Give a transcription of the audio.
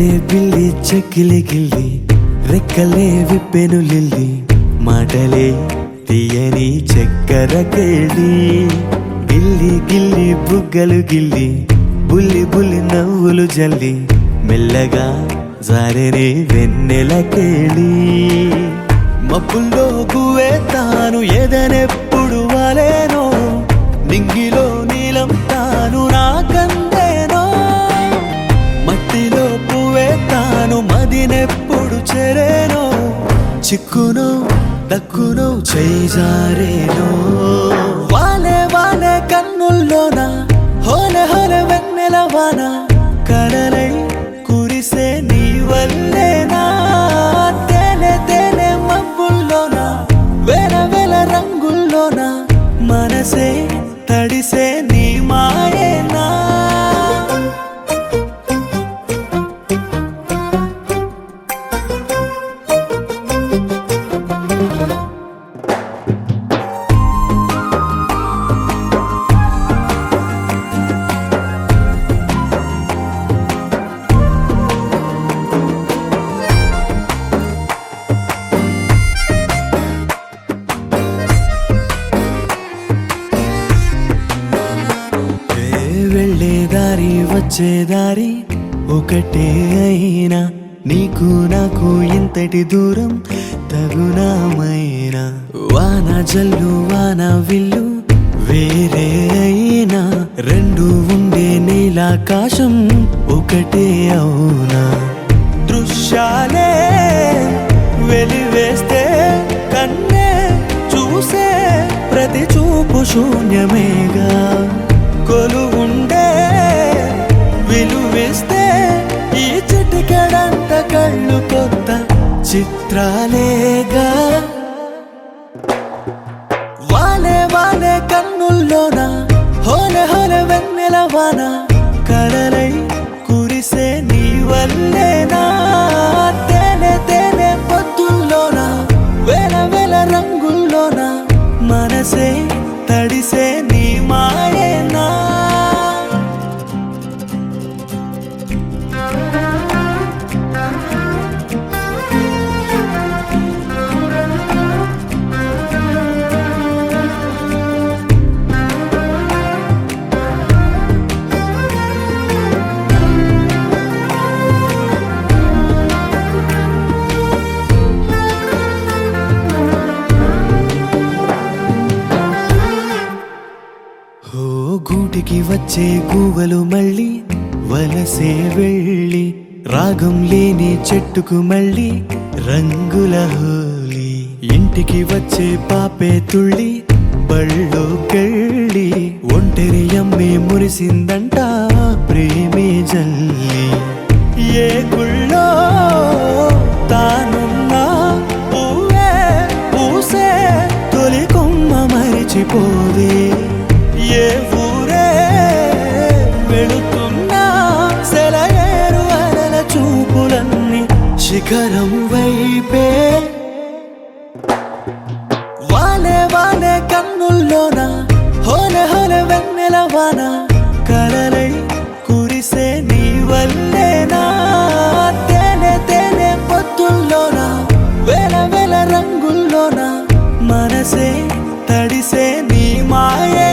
పిల్లే పిల్లి చెక్కిలి గిల్లి రెక్కలే విప్పెను లిల్లి మాటలే తీయని చక్కెర కేళి గిల్లి గిల్లి బుగ్గలు గిల్లి బుల్లి బుల్లి నవ్వులు జల్లి మెల్లగా జారెనే వెన్నెల కేళి మబ్బుల్లో గువే తాను ఎదనెప్పుడు వాలేనో నింగిలో నీలం తాను నాకందేనో మట్టిలో పువ్వే తాను మదినెప్పుడు చెరేనో చిక్కునో దక్కునో చేజారేనో వాలే వాలే కన్నుల్లోన హోలే హోలే వెన్నెల వాన కలలై కురిసే నీ వల్లేనా తేనె తేనె మబ్బుల్లోన వేల వేల రంగుల్లోన మనసే తడిసే నీ మాయేనా వెళ్ళే దారి వచ్చే దారి ఒకటే అయినా నీకు నాకు ఇంతటి దూరం తగునామైనా వాన జల్లు వాన విల్లు వేరే అయినా రెండు ఉండే నీలాకాశం ఒకటే అవునా దృశ్యాలే వెలివేస్తే కన్నే చూసే ప్రతి చూపు శూన్యమేగా కొలువుండే విలువిస్తే ఈ చిటికెడంత కళ్ళు కొత్త చిత్రాలేగా వాలే వాలే కన్నుల్లోన హోలే హోలే వెన్నెల వాన కలలై కురిసే నీ వల్లేనా తేనె తేనె పొద్దుల్లోన వేల వేల రంగుల్లోన మనసే తడిసే నీ మాయేనా గూటికి వచ్చే గువ్వలు మళ్ళీ వలసే వెళ్ళి రాగం లేని చెట్టుకు మళ్ళీ రంగుల హోలీ ఇంటికి వచ్చే పాపే తుళ్ళి బళ్ళోకెళ్ళి ఒంటరి అమ్మే మురిసిందంట ప్రేమే జల్లి ఏ గుళ్ళో తానున్నా పువ్వే పూసే తొలి కొమ్మ మరిచిపోదే ఏ ఊరే వెళుతున్నా సెలయేరు అలల చూపులన్నీ శిఖరం వైపే వాలే వాలే కన్నుల్లోన హోలే హోలే వెన్నెల వాన కలలై కురిసే నీ వల్లేనా తేనె తేనె పొద్దుల్లోన వేల వేల రంగుల్లోన మనసే తడిసే నీ మాయే